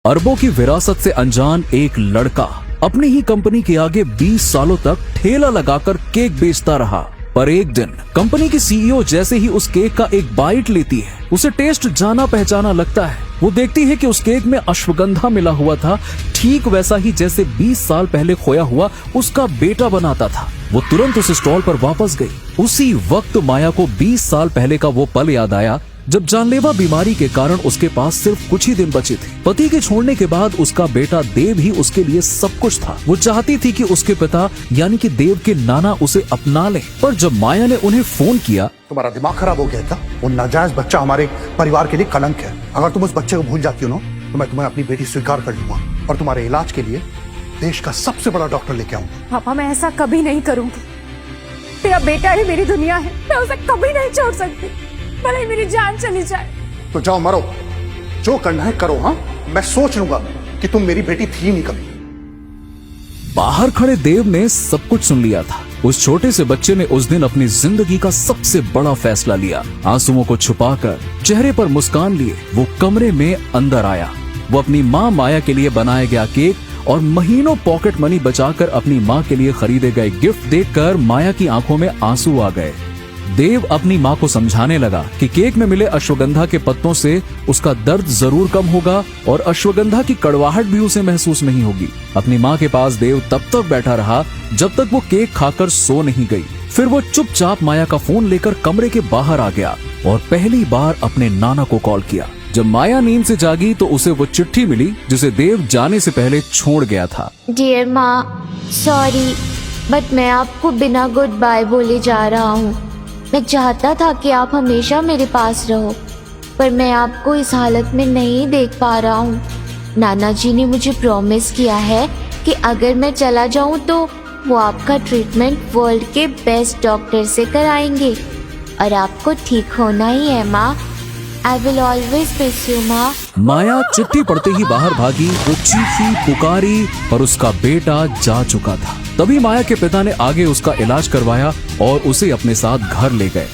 अरबों की विरासत से अनजान एक लड़का अपनी ही कंपनी के आगे 20 सालों तक ठेला लगाकर केक बेचता रहा। पर एक दिन कंपनी की सीईओ जैसे ही उस केक का एक बाइट लेती है, उसे टेस्ट जाना पहचाना लगता है। वो देखती है कि उस केक में अश्वगंधा मिला हुआ था, ठीक वैसा ही जैसे 20 साल पहले खोया हुआ उसका बेटा बनाता था। वो तुरंत उस स्टॉल पर वापस गई। उसी वक्त माया को 20 साल पहले का वो पल याद आया जब जानलेवा बीमारी के कारण उसके पास सिर्फ कुछ ही दिन बचे थे। पति के छोड़ने के बाद उसका बेटा देव ही उसके लिए सब कुछ था। वो चाहती थी कि उसके पिता यानी कि देव के नाना उसे अपना ले। पर जब माया ने उन्हें फोन किया, तुम्हारा दिमाग खराब हो गया था? वो नाजायज बच्चा हमारे परिवार के लिए कलंक है। अगर तुम उस बच्चे को भूल जाती हो ना, तो मैं तुम्हें अपनी बेटी स्वीकार कर लूंगा और तुम्हारे इलाज के लिए देश का सबसे बड़ा डॉक्टर लेके आऊंगा। पापा, मैं ऐसा कभी नहीं करूंगी। तेरा बेटा ही मेरी दुनिया है, मैं उसे कभी नहीं छोड़ सकती, भले ही मेरी जान चली जाए। तो जाओ मरो, जो करना है करो। हाँ, मैं सोच लूंगा कि तुम मेरी बेटी थी नहीं कभी। बाहर खड़े देव ने सब कुछ सुन लिया था। उस छोटे से बच्चे ने उस दिन अपनी जिंदगी का सबसे बड़ा फैसला लिया। आंसुओं को छुपाकर चेहरे पर मुस्कान लिए वो कमरे में अंदर आया। वो अपनी माँ माया के लिए बनाया गया केक और महीनों पॉकेट मनी बचाकर अपनी माँ के लिए खरीदे गए गिफ्ट देखकर माया की आंखों में आंसू आ गए। देव अपनी माँ को समझाने लगा कि केक में मिले अश्वगंधा के पत्तों से उसका दर्द जरूर कम होगा और अश्वगंधा की कड़वाहट भी उसे महसूस नहीं होगी। अपनी माँ के पास देव तब तक बैठा रहा जब तक वो केक खाकर सो नहीं गई। फिर वो चुपचाप माया का फोन लेकर कमरे के बाहर आ गया और पहली बार अपने नाना को कॉल किया। जब माया नींद से जागी तो उसे वो चिट्ठी मिली जिसे देव जाने से पहले छोड़ गया था। डियर माँ, सॉरी बट मैं आपको बिना गुड बाय बोले जा रहा हूँ। मैं चाहता था कि आप हमेशा मेरे पास रहो, पर मैं आपको इस हालत में नहीं देख पा रहा हूँ। नाना जी ने मुझे प्रॉमिस किया है कि अगर मैं चला जाऊँ तो वो आपका ट्रीटमेंट वर्ल्ड के बेस्ट डॉक्टर से कराएंगे और आपको ठीक होना ही है माँ। I will always miss you माँ। माया चिट्ठी पढ़ते ही बाहर भागी। वो चीखी पुकारी और उसका बेटा जा चुका था। तभी माया के पिता ने आगे उसका इलाज करवाया और उसे अपने साथ घर ले गए।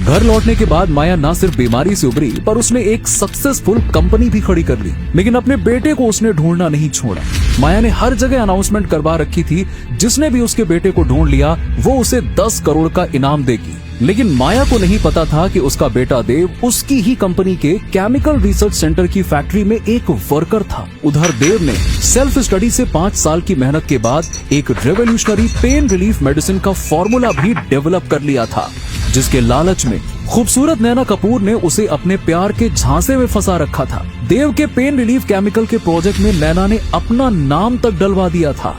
घर लौटने के बाद माया न सिर्फ बीमारी से उबरी पर उसने एक सक्सेसफुल कंपनी भी खड़ी कर ली। लेकिन अपने बेटे को उसने ढूंढना नहीं छोड़ा। माया ने हर जगह अनाउंसमेंट करवा रखी थी, जिसने भी उसके बेटे को ढूंढ लिया वो उसे 10 करोड़ का इनाम देगी। लेकिन माया को नहीं पता था कि उसका बेटा देव उसकी ही कंपनी के केमिकल रिसर्च सेंटर की फैक्ट्री में एक वर्कर था। उधर देव ने सेल्फ स्टडी से 5 साल की मेहनत के बाद एक रेवोल्यूशनरी पेन रिलीफ मेडिसिन का फॉर्मूला भी डेवलप कर लिया था, जिसके लालच में खूबसूरत नैना कपूर ने उसे अपने प्यार के झांसे में फंसा रखा था। देव के पेन रिलीफ केमिकल के प्रोजेक्ट में नैना ने अपना नाम तक डलवा दिया था।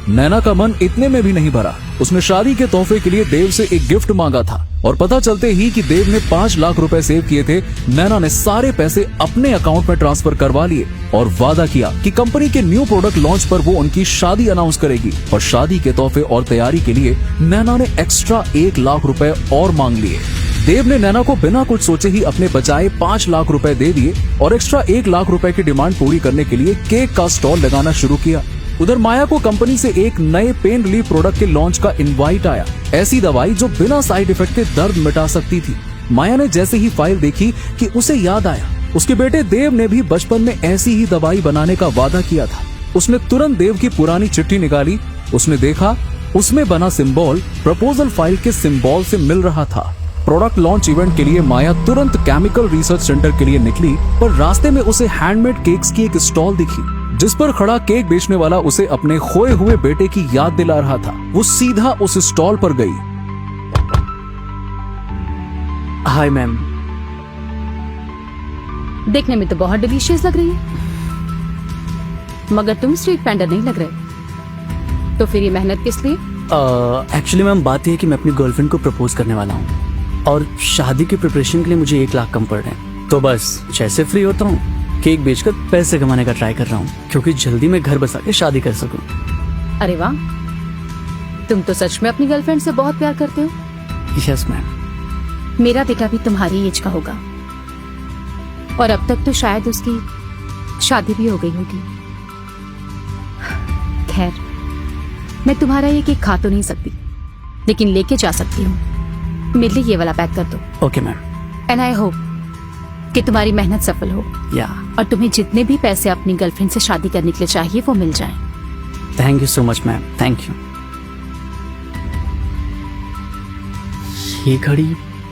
नैना का मन इतने में भी नहीं भरा। उसने शादी के तोहफे के लिए देव से एक गिफ्ट मांगा था और पता चलते ही कि देव ने 5 लाख रुपए सेव किए थे, नैना ने सारे पैसे अपने अकाउंट में ट्रांसफर करवा लिए और वादा किया कि कंपनी के न्यू प्रोडक्ट लॉन्च पर वो उनकी शादी अनाउंस करेगी। और शादी के तोहफे और तैयारी के लिए नैना ने एक्स्ट्रा 1 लाख रुपए और मांग लिए। देव ने नैना को बिना कुछ सोचे ही अपने बचाए 5 लाख रुपए दे दिए और एक्स्ट्रा 1 लाख रुपए की डिमांड पूरी करने के लिए केक का स्टॉल लगाना शुरू किया। उधर माया को कंपनी से एक नए पेन रिलीफ प्रोडक्ट के लॉन्च का इनवाइट आया। ऐसी दवाई जो बिना साइड इफेक्ट के दर्द मिटा सकती थी। माया ने जैसे ही फाइल देखी कि उसे याद आया उसके बेटे देव ने भी बचपन में ऐसी ही दवाई बनाने का वादा किया था। उसने तुरंत देव की पुरानी चिट्ठी निकाली। उसने देखा उसमें बना सिंबल प्रपोजल फाइल के सिंबल से मिल रहा था। प्रोडक्ट लॉन्च इवेंट के लिए माया तुरंत केमिकल रिसर्च सेंटर के लिए निकली, पर रास्ते में उसे हैंडमेड केक्स की एक स्टॉल दिखी जिस पर खड़ा केक बेचने वाला उसे अपने खोए हुए बेटे की याद दिला रहा था। वो सीधा उस स्टॉल पर गई। Hi ma'am. देखने में तो बहुत डिलीशियस लग रही है, मगर तुम स्ट्रीट वेंडर नहीं लग रहे। तो फिर ये मेहनत किस लिए? एक्चुअली मैम बात यह है कि मैं अपनी गर्लफ्रेंड को प्रपोज करने वाला हूँ और शादी की प्रिपरेशन के लिए मुझे 1 लाख कम पड़ रहे हैं। तो बस जैसे फ्री होता हूँ केक बेचकर पैसे कमाने का ट्राई कर रहा हूँ, क्योंकि जल्दी मैं घर बसा के शादी कर सकूँ। अरे वाह, तुम तो सच में अपनी गर्लफ्रेंड से बहुत प्यार करते हो। Yes ma'am. मेरा बेटा भी तुम्हारी एज का होगा और अब तक तो शायद उसकी शादी भी हो गई होगी। खैर, मैं तुम्हारा ये केक खा तो नहीं सकती, लेकिन लेके जा सकती हूँ। मेरे लिए ये वाला पैक कर दो। Okay ma'am. And I hope कि तुम्हारी मेहनत सफल हो या और तुम्हें जितने भी पैसे अपनी गर्लफ्रेंड से शादी करने के लिए चाहिए वो मिल जाएं। Thank you so much ma'am, thank you. ये घड़ी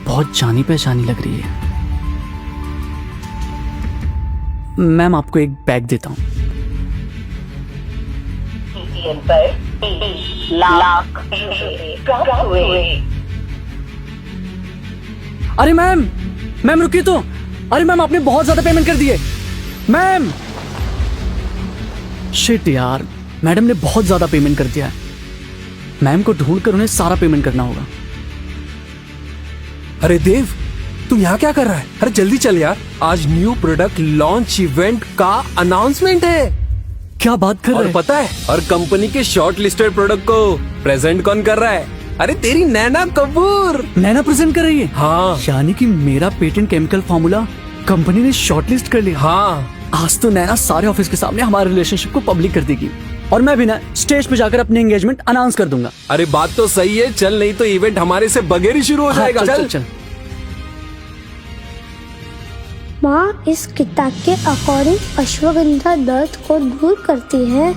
बहुत जानी पहचानी लग रही है। मैम आपको एक बैग देता हूँ। अरे मैम रुकिए तो। अरे मैम आपने बहुत ज्यादा पेमेंट कर दिए मैम। शिट यार, मैडम ने बहुत ज्यादा पेमेंट कर दिया है। मैम को ढूंढ कर उन्हें सारा पेमेंट करना होगा। अरे देव, तुम यहाँ क्या कर रहा है? अरे जल्दी चल यार, आज न्यू प्रोडक्ट लॉन्च इवेंट का अनाउंसमेंट है। क्या बात कर रहे और हैं? पता है, और कंपनी के शॉर्ट लिस्टेड प्रोडक्ट को प्रेजेंट कौन कर रहा है? अरे तेरी नैना कपूर। नैना प्रेजेंट कर रही है? हाँ यानी कि मेरा पेटेंट केमिकल फॉर्मूला कंपनी ने शॉर्टलिस्ट कर लिया। हाँ, आज तो नैना सारे ऑफिस के सामने हमारे रिलेशनशिप को पब्लिक कर देगी और मैं भी ना स्टेज पे जाकर अपनी एंगेजमेंट अनाउंस कर दूंगा। अरे बात तो सही है, चल नहीं तो इवेंट हमारे से बगैर ही शुरू हो जाएगा। हाँ, चल। माँ, इस किताब के अकॉर्डिंग अश्वगंधा दर्द को दूर करती है,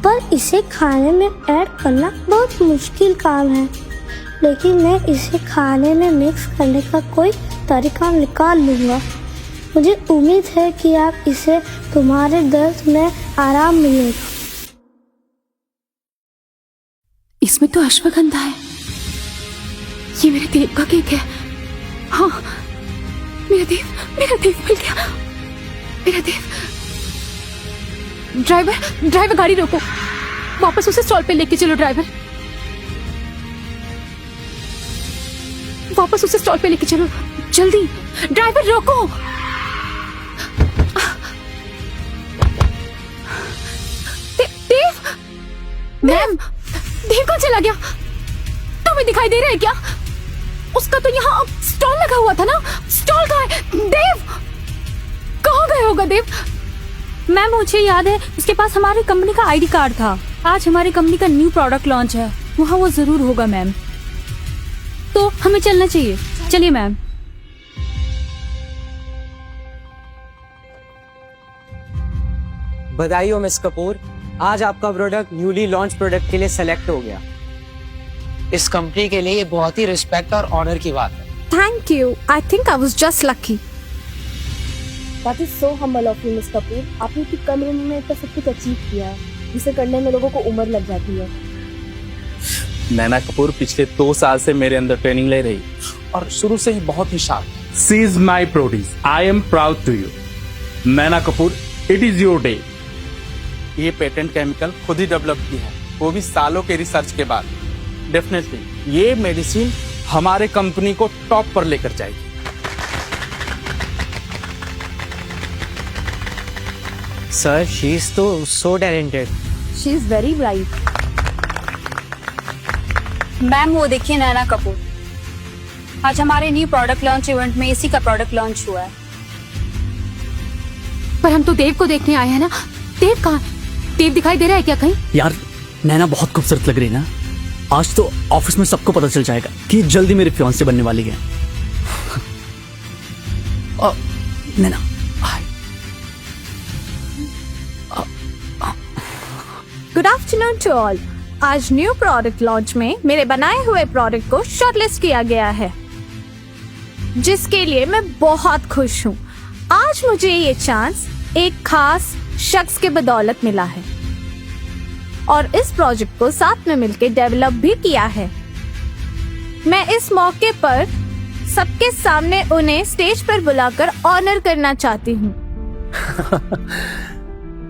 पर इसे खाने में ऐड करना बहुत मुश्किल काम है। लेकिन मैं इसे खाने में मिक्स करने का कोई तरीका निकाल लूँगा। मुझे उम्मीद है कि आप इसे तुम्हारे दर्द में आराम मिलेगा। इसमें तो अश्वगंधा है। ये मेरे देव का केक है। हाँ, मेरा देव मिल गया। मेरा देव। ड्राइवर गाड़ी रोको, वापस उसे स्टॉल पे लेके चलो। ड्राइवर वापस उसे स्टॉल पे लेके चलो, जल्दी। ड्राइवर रोको। देव, मैम, देव कहाँ चला गया? तुम्हें दिखाई दे रहा है क्या? उसका तो यहाँ स्टॉल लगा हुआ था ना। स्टॉल कहाँ है? देव कहाँ गए होगा? देव मैम, मुझे याद है उसके पास हमारी कंपनी का आईडी कार्ड था। आज हमारी कंपनी का न्यू प्रोडक्ट लॉन्च है, वहाँ वो जरूर होगा मैम। तो हमें चलना चाहिए। चलिए मैम। बधाई हो मिस कपूर, आज आपका प्रोडक्ट न्यूली लॉन्च प्रोडक्ट के लिए सेलेक्ट हो गया। इस कंपनी के लिए ये बहुत ही रिस्पेक्ट और ऑनर की बात है। Thank you. I think I was just lucky. That is so humble of you, Miss Kapoor. आपने इतनी कम उम्र में इतना सब कुछ अचीव किया है, जिसे करने में लोगों को उम्र लग जाती है। नैना कपूर पिछले 2 साल से मेरे अंदर ट्रेनिंग ले रही और शुरू से ही बहुत ही sharp. She is my produce, I am proud to you. Naina Kapoor, it is your day. ये पेटेंट केमिकल खुद ही डेवलप की है, वो भी सालों के रिसर्च के बाद। डेफिनेटली ये मेडिसिन हमारे कंपनी को टॉप पर लेकर जाएगी। सर, शी इज तो so talented. She is very bright। Ma'am, वो देखिए नैना कपूर। आज हमारे न्यू प्रोडक्ट लॉन्च इवेंट में इसी का प्रोडक्ट लॉन्च हुआ है। पर हम तो देव को देखने आए हैं ना। देव कहाँ है? देव दिखाई दे रहा है क्या कहीं? यार, नैना बहुत खूबसूरत लग रही है ना। आज तो ऑफिस में सबको पता चल जाएगा कि जल्दी मेरी फियांसे बनने वाली है। Naina, hi. Good afternoon to all. आज न्यू प्रोडक्ट लॉन्च में मेरे बनाए हुए प्रोडक्ट को शॉर्टलिस्ट किया गया है, जिसके लिए मैं बहुत खुश हूँ। आज मुझे ये चांस एक खास शख्स के बदौलत मिला है और इस प्रोजेक्ट को साथ में मिलकर डेवलप भी किया है। मैं इस मौके पर सबके सामने उन्हें स्टेज पर बुलाकर ऑनर करना चाहती हूँ।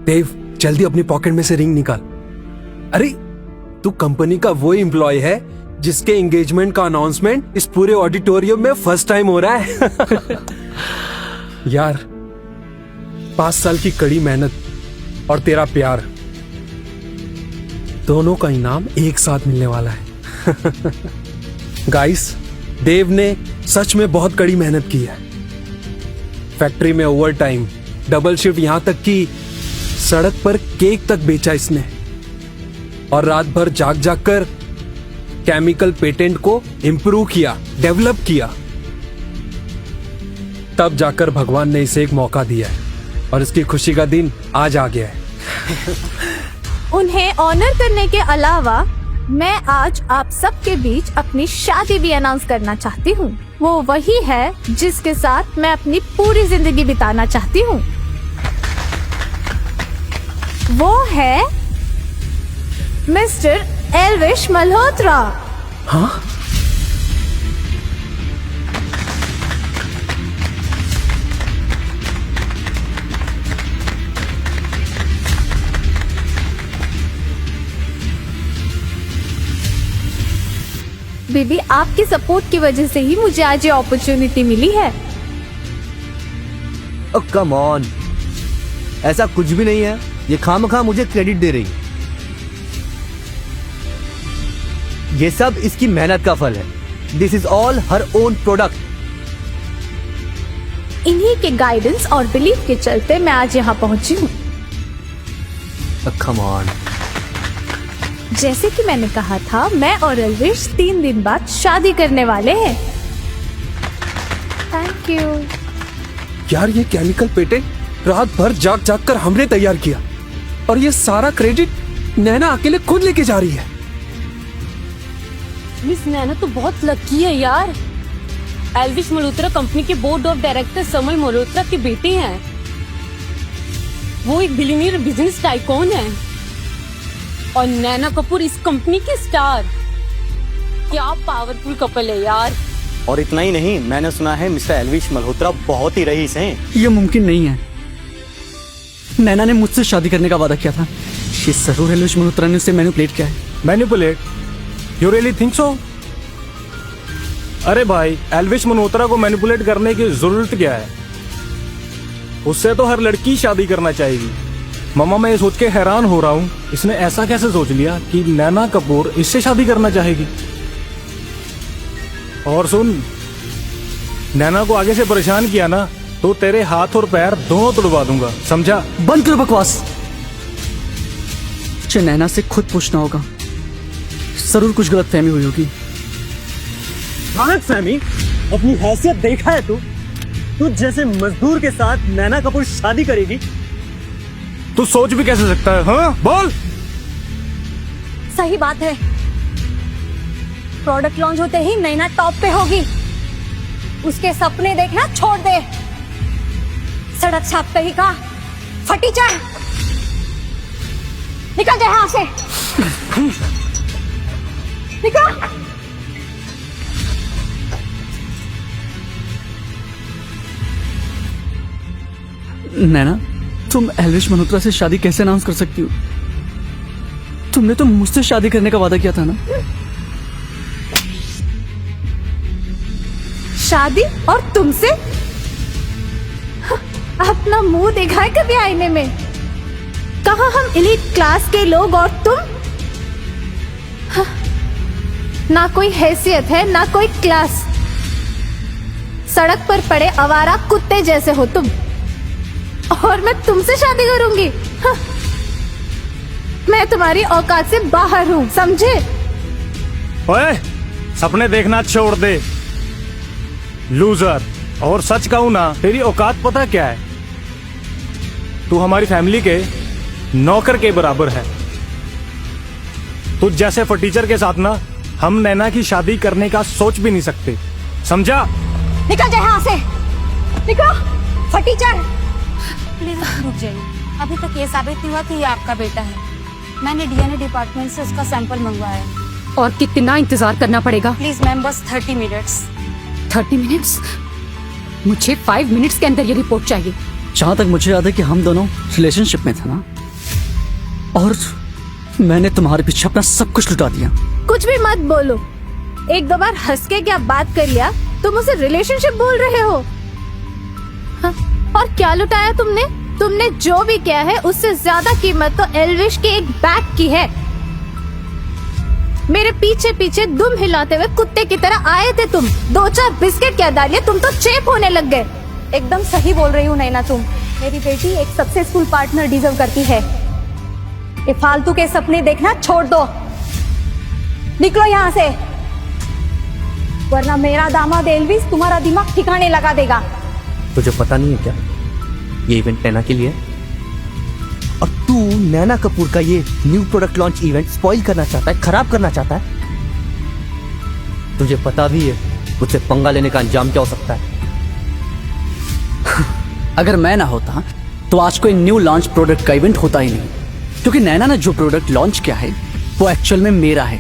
देव, जल्दी अपनी पॉकेट में से रिंग निकाल। अरे तू कंपनी का वो एम्प्लॉय है जिसके एंगेजमेंट का अनाउंसमेंट इस पूरे ऑडिटोरियम में फर्स्ट टाइम हो रहा है। यार, 5 साल की कड़ी मेहनत और तेरा प्यार, दोनों का इनाम एक साथ मिलने वाला है। गाइस, देव ने सच में बहुत कड़ी मेहनत की है। फैक्ट्री में ओवर टाइम, डबल शिफ्ट, यहां तक कि सड़क पर केक तक बेचा इसने, और रात भर जाग जाग कर केमिकल पेटेंट को इंप्रूव किया, डेवलप किया। तब जाकर भगवान ने इसे एक मौका दिया है और इसकी खुशी का दिन आज आ गया है। उन्हें ऑनर करने के अलावा मैं आज आप सबके बीच अपनी शादी भी अनाउंस करना चाहती हूँ। वो वही है जिसके साथ मैं अपनी पूरी जिंदगी बिताना चाहती हूँ। वो है मिस्टर एल्विश मल्होत्रा। हाँ? बीबी, आपकी सपोर्ट की वजह से ही मुझे आज ये अपॉर्चुनिटी मिली है। कम ऑन, ऐसा कुछ भी नहीं है। ये खामखा मुझे क्रेडिट दे रही है। ये सब इसकी मेहनत का फल है। This is all her own product. इन्हीं के गाइडेंस और बिलीफ के चलते मैं आज यहाँ पहुंची हूँ। Come on. जैसे कि मैंने कहा था, मैं और एल्विश 3 दिन बाद शादी करने वाले हैं। Thank you. यार ये केमिकल पेटे रात भर जाग जाग कर हमने तैयार किया और ये सारा क्रेडिट नैना अकेले खुद लेके जा रही है। मिस नैना तो बहुत लकी है यार। एल्विश मल्होत्रा कंपनी के बोर्ड ऑफ डायरेक्टर समल मल्होत्रा के बेटे हैं। वो एक बिलियनियर बिजनेस टाइकून है और नैना कपूर इस कंपनी की स्टार। क्या पावरफुल कपल है यार। और इतना ही नहीं, मैंने सुना है मिस्टर एल्विश मल्होत्रा बहुत ही रईस हैं। ये मुमकिन नहीं है। नैना ने मुझसे शादी करने का वादा किया था। ये जरूर एल्विश मल्होत्रा ने उसे मैनिपुलेट किया है। Manipulate? You really think so? अरे भाई, एल्विश मल्होत्रा को मैनिपुलेट करने की जरूरत क्या है? उससे तो हर लड़की शादी करना चाहेगी। मामा, मैं ये सोच के हैरान हो रहा हूँ, इसने ऐसा कैसे सोच लिया कि नैना कपूर इससे शादी करना चाहेगी। और सुन, नैना को आगे से परेशान किया ना तो तेरे हाथ और पैर दोनों तोड़वा दूंगा, समझा? बंद कर बकवास। मुझे नैना से खुद पूछना होगा। जरूर कुछ गलतफहमी हुई होगी। गलतफहमी? अपनी हैसियत देखा है तू? तू जैसे मजदूर के साथ नैना कपूर शादी करेगी? तू सोच भी कैसे सकता है? हाँ बोल। सही बात है। प्रोडक्ट लॉन्च होते ही नैना टॉप पे होगी। उसके सपने देखना छोड़ दे। सड़क छाप पे ही का फटी चाय। निकल जाए यहाँ से। निकल। नैना, तुम एल्विश मल्होत्रा से शादी कैसे अनाउंस कर सकती हो? तुमने तो मुझसे शादी करने का वादा किया था ना। शादी? और तुमसे? अपना मुंह देखा है कभी आईने में? कहा हम एलीट क्लास के लोग और तुम? ना कोई हैसियत है ना कोई क्लास। सड़क पर पड़े आवारा कुत्ते जैसे हो तुम। और मैं तुमसे शादी करूंगी? मैं तुम्हारी औकात से बाहर हूँ, समझे? ओए, सपने देखना छोड़ दे लूजर। और सच कहूं ना, तेरी औकात पता क्या है? तू हमारी फैमिली के नौकर के बराबर है। तुझ जैसे फटीचर के साथ ना हम नैना की शादी करने का सोच भी नहीं सकते, समझा? निकल जाए यहाँ से। निकलो फटीचर। प्लीज रुक जाइए। अभी तक ये साबित नहीं हुआ कि ये आपका बेटा है। मैंने डीएनए डिपार्टमेंट से उसका सैंपल मंगवाया है। और कितना इंतजार करना पड़ेगा? प्लीज मैम, बस 30 मिनट्स। 30 मिनट्स? मुझे 5 मिनट्स के अंदर ये रिपोर्ट चाहिए। जहां तक मुझे याद है कि हम दोनों रिलेशनशिप में थे ना, और मैंने तुम्हारे पीछे अपना सब कुछ लुटा दिया। कुछ भी मत बोलो। 1-2 बार हंस के क्या बात कर लिया, तुम उसे रिलेशनशिप बोल रहे हो? हाँ? और क्या लुटाया तुमने? तुमने जो भी किया है उससे ज्यादा कीमत तो एल्विश के एक बैग की है। मेरे पीछे पीछे दुम हिलाते हुए कुत्ते की तरह आए थे तुम। 2-4 बिस्किट क्या डालिए, तुम तो चेप होने लग गए। एकदम सही बोल रही हूँ नैना तुम। मेरी बेटी एक सक्सेसफुल पार्टनर डिजर्व करती है। ये फालतू के सपने देखना छोड़ दो। निकलो यहाँ से, वरना मेरा दामाद एल्विस तुम्हारा दिमाग ठिकाने लगा देगा। तुझे पता नहीं है क्या, ये इवेंट नैना के लिए है? और तू नैना कपूर का ये new product launch event spoil करना चाहता है, खराब करना चाहता है। तुझे पता भी है मुझसे पंगा लेने का अंजाम क्या हो सकता है। अगर मैं ना होता तो आज कोई न्यू लॉन्च प्रोडक्ट का इवेंट होता ही नहीं, क्योंकि नैना ने जो प्रोडक्ट लॉन्च किया है वो एक्चुअल में मेरा है।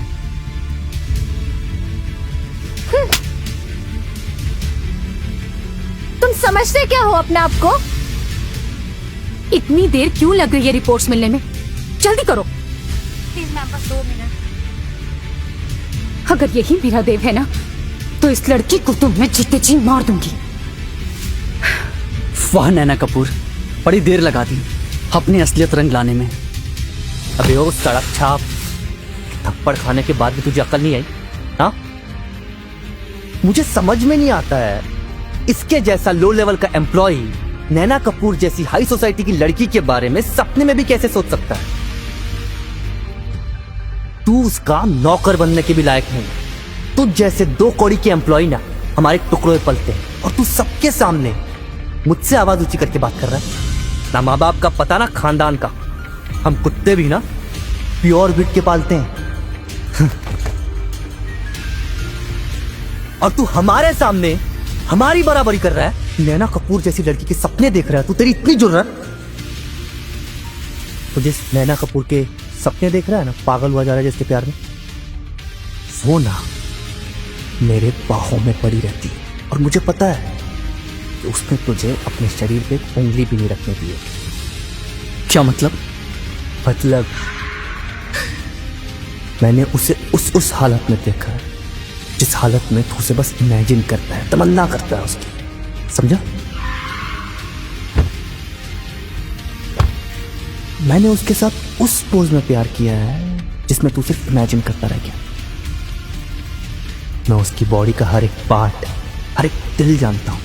तुम समझते क्या हो अपने आप को? इतनी देर क्यों लग रही है रिपोर्ट्स मिलने में? जल्दी करो। प्लीज मैम, बस 2 मिनट। अगर यही मेरा देव है ना, तो इस लड़की को तो मैं जीते जी मार दूंगी। वाह नैना कपूर, बड़ी देर लगा दी अपनी असलियत रंग लाने में। अबे ओ सड़क छाप, थप्पड़ खाने के बाद भी तुझे अकल नहीं आई? हाँ, मुझे समझ में नहीं आता है इसके जैसा लो लेवल का एम्प्लॉय नैना कपूर जैसी हाई सोसाइटी की लड़की के बारे में सपने में भी कैसे सोच सकता है। तू उसका नौकर बनने के भी लायक नहीं। तू जैसे 2 कौड़ी के एम्प्लॉय ना हमारे टुकड़ों में पलते हैं, और तू सबके सामने मुझसे आवाज ऊंची करके बात कर रहा है। ना माँ बाप का पता ना खानदान का। हम कुत्ते भी ना प्योर ब्रीड के पालते हैं। और तू हमारे सामने हमारी बराबरी कर रहा है। नैना कपूर जैसी लड़की के सपने देख रहा है तू। तेरी इतनी जुर्रत, तो जिस नैना कपूर के सपने देख रहा है ना, पागल हुआ जा रहा है जिसके प्यार में, वो ना मेरे बाहों में पड़ी रहती है। और मुझे पता है कि उसने तुझे अपने शरीर पे उंगली भी नहीं रखने दी है। क्या मतलब? मतलब मैंने उसे उस हालत में देखा है जिस हालत में तू उसे बस इमेजिन करता है, तमन्ना करता है उसकी। समझा? मैंने उसके साथ उस पोज में प्यार किया है जिसमें तू सिर्फ इमेजिन करता रह गया। मैं उसकी बॉडी का हर एक पार्ट, हर एक दिल जानता हूं।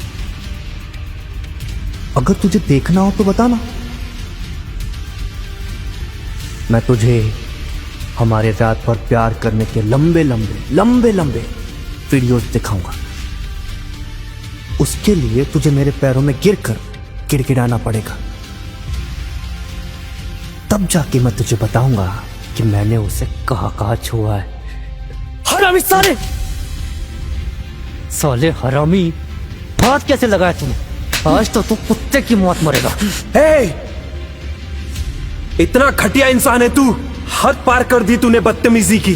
अगर तुझे देखना हो तो बताना, मैं तुझे हमारे रात भर प्यार करने के लंबे लंबे वीडियोस दिखाऊंगा। उसके लिए तुझे मेरे पैरों में गिरकर गिड़गिड़ाना पड़ेगा, तब जाके मैं तुझे बताऊंगा कि मैंने उसे कहाँ छुआ है। हरामी साले हरामी, हाथ कैसे लगाया तूने? आज तो तू कुत्ते की मौत मरेगा। इतना घटिया इंसान है तू, हद पार कर दी तूने बदतमीजी की।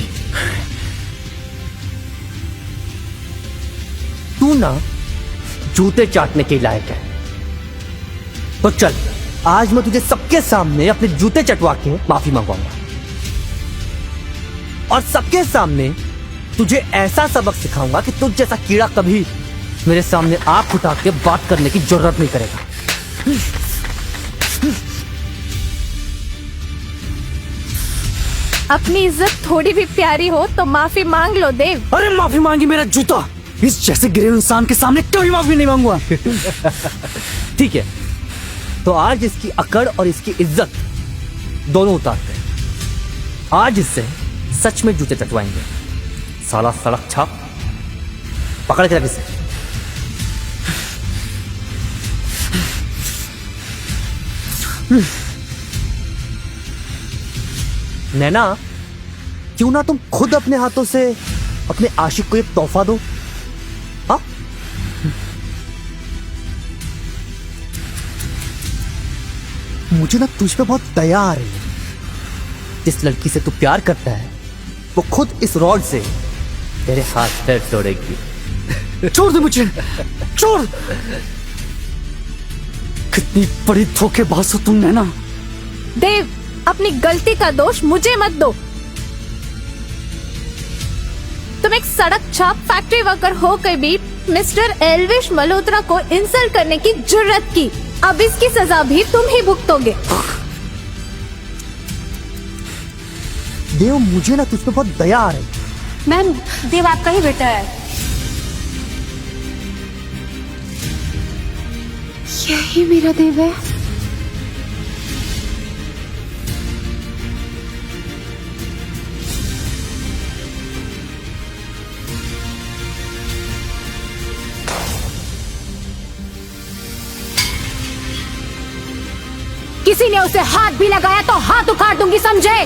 तू ना जूते चाटने के लायक है। तो चल, आज मैं तुझे सबके सामने अपने जूते चटवा के माफी मांगवाऊंगा, और सबके सामने तुझे ऐसा सबक सिखाऊंगा कि तुझ जैसा कीड़ा कभी मेरे सामने आंख उठा के बात करने की जरूरत नहीं करेगा। अपनी इज्जत थोड़ी भी प्यारी हो तो माफी मांग लो देव। अरे माफी मांगी मेरा जूता, इस जैसे गिरे इंसान के सामने कभी माफी नहीं मांगूंगा। ठीक है, तो आज इसकी अकड़ और इसकी इज्जत दोनों उतारते हैं। आज इससे सच में जूते चटवाएंगे। साला सड़क छाप, पकड़ के रख इसे। नैना, क्यों ना तुम खुद अपने हाथों से अपने आशिक को एक तोहफा दो? हाँ, मुझे ना तुझ पे बहुत दया आ रही है। जिस लड़की से तू प्यार करता है वो खुद इस रॉड से तेरे हाथ पैर तोड़ेगी। छोड़ दे मुझे, छोड़। कितनी बड़ी धोखेबाज हो तुम नैना। देव, अपनी गलती का दोष मुझे मत दो। तुम एक सड़क छाप फैक्ट्री वर्कर होकर भी मिस्टर एल्विश मल्होत्रा को इंसल्ट करने की जुर्रत की। अब इसकी सजा भी तुम ही भुगतोगे। देव, मुझे ना तुझ पे बहुत दया आ रही। मैम, देव आपका ही बेटा है। यही मेरा देव है। किसी ने उसे हाथ भी लगाया तो हाथ उखाड़ दूंगी, समझे?